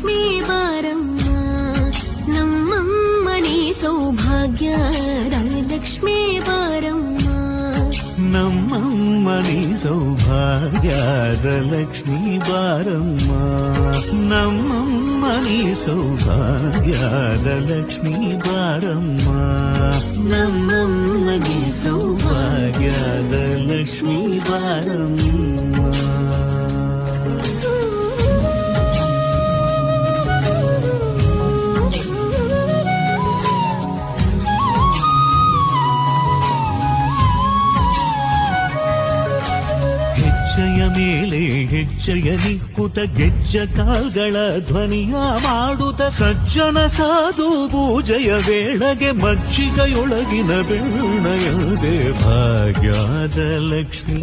ಲಕ್ಷ್ಮೀ ಬಾರಮ್ಮ ನಮ್ಮಮ್ಮನಿ ಸೌಭಾಗ್ಯದ ಲಕ್ಷ್ಮೀ ಬಾರಮ್ಮ ನಮ್ಮಮ್ಮನಿ ಸೌಭಾಗ್ಯದ ಲಕ್ಷ್ಮೀ ಬಾರಮ್ಮ ನಮ್ಮಮ್ಮನಿ ಸೌಭಾಗ್ಯದ ಲಕ್ಷ್ಮೀ ಬಾರಮ್ಮ ನಮ್ಮಮ್ಮನಿ ಸೌಭಾಗ್ಯದ ಲಕ್ಷ್ಮೀ ಬಾರಮ್ಮ. ಹೆಜ್ಜೆಯ ಮೇಲೆ ಹೆಜ್ಜೆಯ ನಿಕ್ಕುತ ಗೆಜ್ಜ ಕಾಲ್ಗಳ ಧ್ವನಿಯ ಮಾಡುತ್ತ ಸಜ್ಜನ ಸಾಧು ಪೂಜೆಯ ವೇಳೆಗೆ ಮಜ್ಜಿಗೆಯೊಳಗಿನ ಬೆಣ್ಣೆಯದೆ ಭಾಗ್ಯದ ಲಕ್ಷ್ಮೀ